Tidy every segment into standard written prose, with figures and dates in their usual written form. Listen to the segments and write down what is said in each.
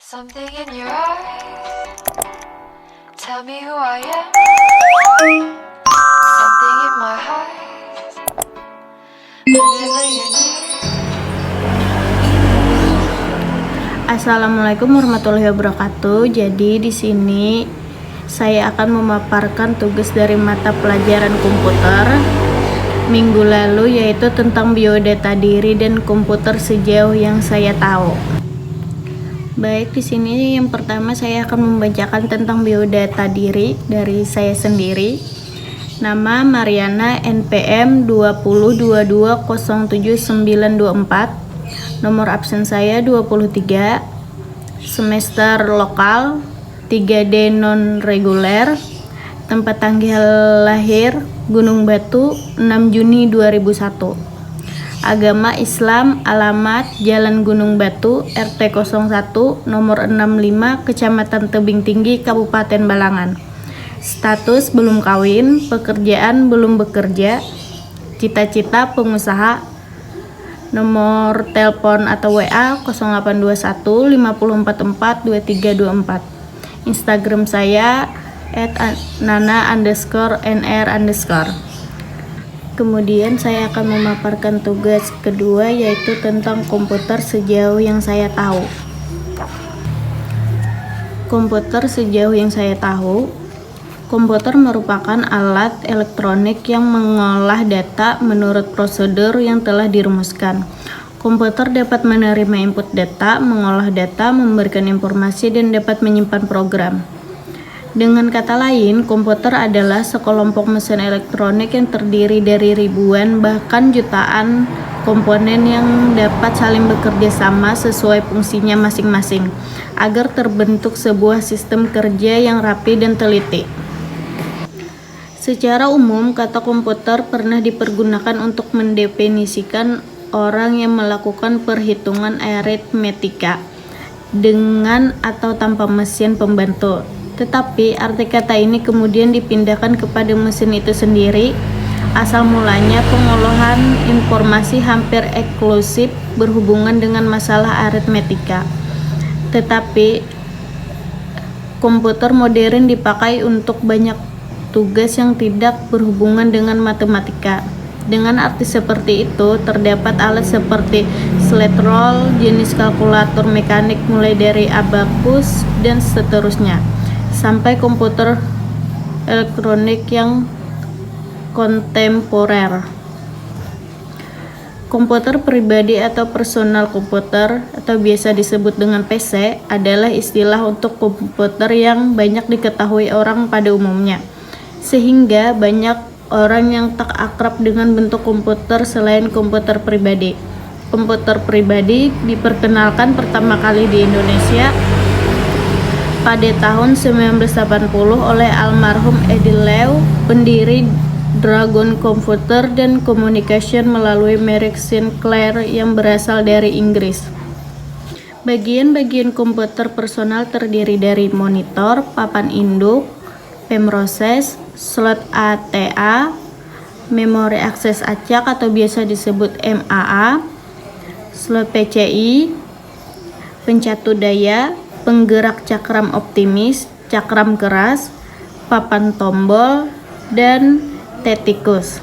Something in your eyes, tell me who I am. Something in my heart, whenever you're near. Assalamualaikum warahmatullahi wabarakatuh. Jadi di sini saya akan memaparkan tugas dari mata pelajaran komputer minggu lalu, yaitu tentang biodata diri dan komputer sejauh yang saya tahu. Baik, di sini yang pertama saya akan membacakan tentang biodata diri dari saya sendiri. Nama Mariana, NPM 20220794. Nomor absen saya 23. Semester lokal 3D non reguler. Tempat tanggal lahir Gunung Batu 6 Juni 2001. Agama Islam, alamat Jalan Gunung Batu, RT 01, nomor 65, Kecamatan Tebing Tinggi, Kabupaten Balangan. Status belum kawin, pekerjaan belum bekerja, cita-cita pengusaha. Nomor telepon atau WA 0821 544 2324. Instagram saya @nana_nr_. Kemudian saya akan memaparkan tugas kedua, yaitu tentang komputer sejauh yang saya tahu. Komputer sejauh yang saya tahu, komputer merupakan alat elektronik yang mengolah data menurut prosedur yang telah dirumuskan. Komputer dapat menerima input data, mengolah data, memberikan informasi, dan dapat menyimpan program. Dengan kata lain, komputer adalah sekelompok mesin elektronik yang terdiri dari ribuan bahkan jutaan komponen yang dapat saling bekerja sama sesuai fungsinya masing-masing agar terbentuk sebuah sistem kerja yang rapi dan teliti. Secara umum, kata komputer pernah dipergunakan untuk mendefinisikan orang yang melakukan perhitungan aritmetika dengan atau tanpa mesin pembantu. Tetapi arti kata ini kemudian dipindahkan kepada mesin itu sendiri. Asal mulanya pengolahan informasi hampir eksklusif berhubungan dengan masalah aritmetika. Tetapi komputer modern dipakai untuk banyak tugas yang tidak berhubungan dengan matematika. Dengan arti seperti itu, terdapat alat seperti slide rule, jenis kalkulator mekanik mulai dari abacus dan seterusnya, sampai komputer elektronik yang kontemporer. Komputer pribadi atau personal komputer, atau biasa disebut dengan PC, adalah istilah untuk komputer yang banyak diketahui orang pada umumnya, sehingga banyak orang yang tak akrab dengan bentuk komputer selain komputer pribadi. Komputer pribadi diperkenalkan pertama kali di Indonesia pada tahun 1980 oleh almarhum Eddie Lew, pendiri Dragon Computer dan Communication melalui merek Sinclair yang berasal dari Inggris. Bagian-bagian komputer personal terdiri dari monitor, papan induk, pemroses, slot ATA, memori akses acak atau biasa disebut MAA, slot PCI, pencatu daya, penggerak cakram optimis, cakram keras, papan tombol, dan tetikus.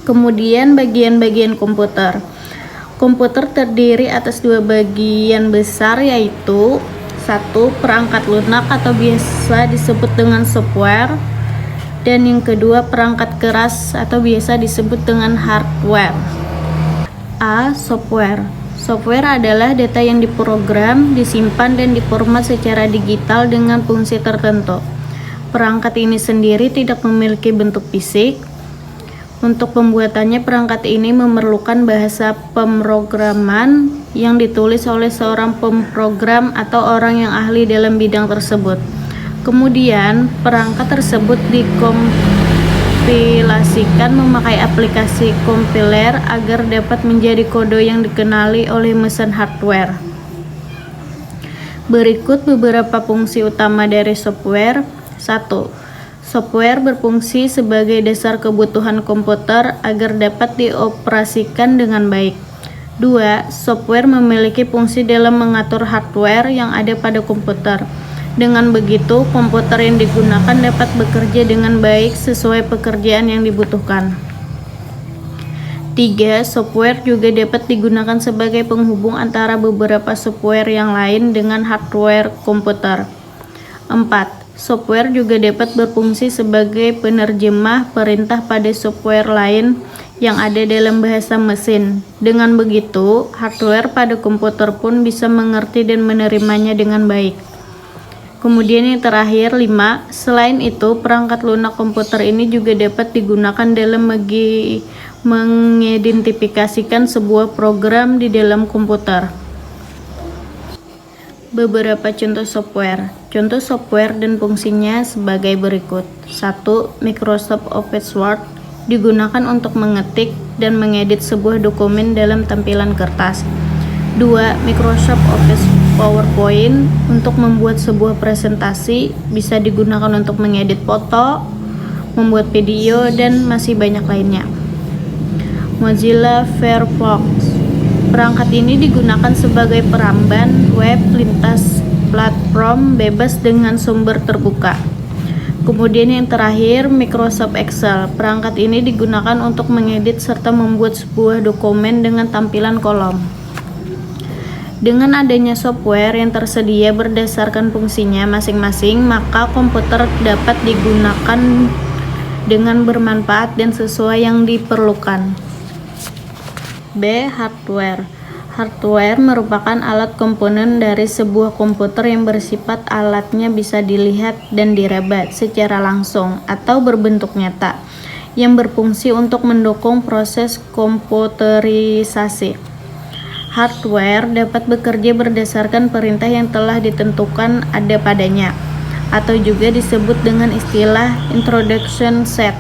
Kemudian bagian-bagian komputer. Komputer terdiri atas dua bagian besar, yaitu satu, perangkat lunak atau biasa disebut dengan software, dan yang kedua, perangkat keras atau biasa disebut dengan hardware. A. Software. Software adalah data yang diprogram, disimpan, dan diformat secara digital dengan fungsi tertentu. Perangkat ini sendiri tidak memiliki bentuk fisik. Untuk pembuatannya, perangkat ini memerlukan bahasa pemrograman yang ditulis oleh seorang pemrogram atau orang yang ahli dalam bidang tersebut. Kemudian, perangkat tersebut dikompilasikan memakai aplikasi kompiler agar dapat menjadi kode yang dikenali oleh mesin hardware. Berikut beberapa fungsi utama dari software. 1. Software berfungsi sebagai dasar kebutuhan komputer agar dapat dioperasikan dengan baik. 2. Software memiliki fungsi dalam mengatur hardware yang ada pada komputer. Dengan begitu, komputer yang digunakan dapat bekerja dengan baik sesuai pekerjaan yang dibutuhkan. 3. Software juga dapat digunakan sebagai penghubung antara beberapa software yang lain dengan hardware komputer. 4. Software juga dapat berfungsi sebagai penerjemah perintah pada software lain yang ada dalam bahasa mesin. Dengan begitu, hardware pada komputer pun bisa mengerti dan menerimanya dengan baik. Kemudian yang terakhir, 5. Selain itu, perangkat lunak komputer ini juga dapat digunakan dalam mengidentifikasikan sebuah program di dalam komputer. Beberapa contoh software. Contoh software dan fungsinya sebagai berikut. 1. Microsoft Office Word digunakan untuk mengetik dan mengedit sebuah dokumen dalam tampilan kertas. 2. Microsoft Office PowerPoint untuk membuat sebuah presentasi, bisa digunakan untuk mengedit foto, membuat video, dan masih banyak lainnya. Mozilla Firefox. Perangkat ini digunakan sebagai peramban web lintas platform bebas dengan sumber terbuka. Kemudian yang terakhir, Microsoft Excel. Perangkat ini digunakan untuk mengedit serta membuat sebuah dokumen dengan tampilan kolom. Dengan adanya software yang tersedia berdasarkan fungsinya masing-masing, maka komputer dapat digunakan dengan bermanfaat dan sesuai yang diperlukan. B. Hardware. Hardware merupakan alat komponen dari sebuah komputer yang bersifat alatnya bisa dilihat dan diraba secara langsung atau berbentuk nyata, yang berfungsi untuk mendukung proses komputerisasi. Hardware dapat bekerja berdasarkan perintah yang telah ditentukan ada padanya, atau juga disebut dengan istilah instruction set.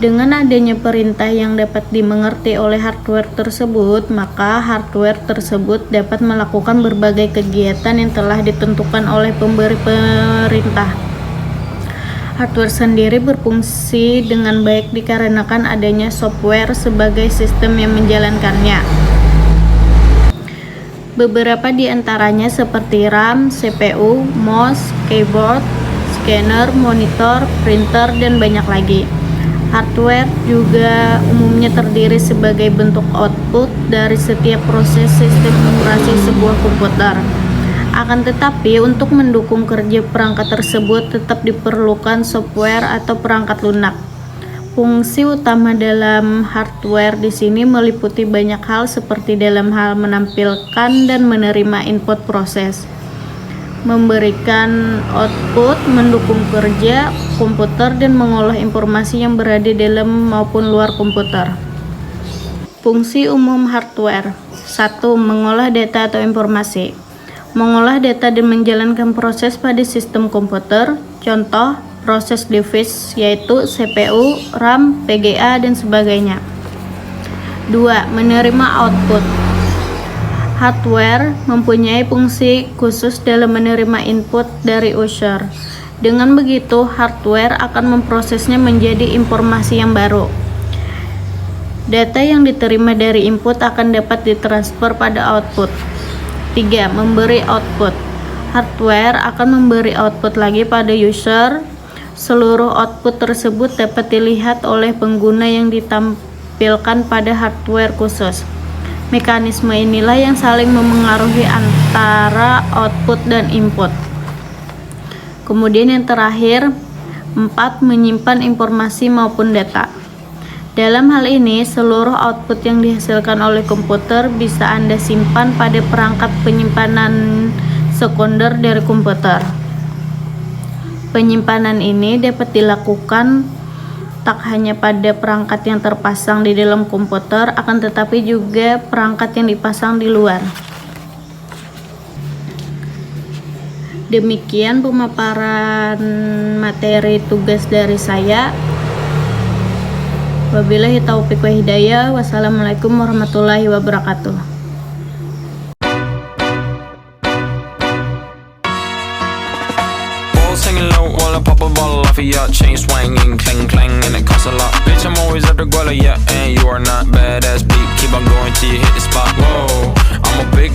Dengan adanya perintah yang dapat dimengerti oleh hardware tersebut, maka hardware tersebut dapat melakukan berbagai kegiatan yang telah ditentukan oleh pemberi perintah. Hardware sendiri berfungsi dengan baik dikarenakan adanya software sebagai sistem yang menjalankannya. Beberapa di antaranya seperti RAM, CPU, mouse, keyboard, scanner, monitor, printer, dan banyak lagi. Hardware juga umumnya terdiri sebagai bentuk output dari setiap proses sistem operasi sebuah komputer. Akan tetapi, untuk mendukung kerja perangkat tersebut tetap diperlukan software atau perangkat lunak. Fungsi utama dalam hardware di sini meliputi banyak hal seperti dalam hal menampilkan dan menerima input proses, memberikan output, mendukung kerja komputer, dan mengolah informasi yang berada dalam maupun luar komputer. Fungsi umum hardware. 1. Mengolah data atau informasi. Mengolah data dan menjalankan proses pada sistem komputer. Contoh, proses device yaitu CPU, RAM, VGA, dan sebagainya. 2. Menerima output. Hardware mempunyai fungsi khusus dalam menerima input dari user. Dengan begitu, hardware akan memprosesnya menjadi informasi yang baru. Data yang diterima dari input akan dapat ditransfer pada output. 3. Memberi output. Hardware akan memberi output lagi pada user. Seluruh output tersebut dapat dilihat oleh pengguna yang ditampilkan pada hardware khusus. Mekanisme inilah yang saling memengaruhi antara output dan input. Kemudian yang terakhir, 4. Menyimpan informasi maupun data. Dalam hal ini, seluruh output yang dihasilkan oleh komputer bisa Anda simpan pada perangkat penyimpanan sekunder dari komputer. Penyimpanan ini dapat dilakukan tak hanya pada perangkat yang terpasang di dalam komputer, akan tetapi juga perangkat yang dipasang di luar. Demikian pemaparan materi tugas dari saya. Wabillahi taufiq wa hidayah. Wassalamualaikum warahmatullahi wabarakatuh. singing low while I pop a bottle off of ya. Chain swinging, clang clang, and it costs a lot. Bitch, I'm always at the guala, yeah, and you are not badass beat. Keep on going till you hit the spot. Whoa, I'm a big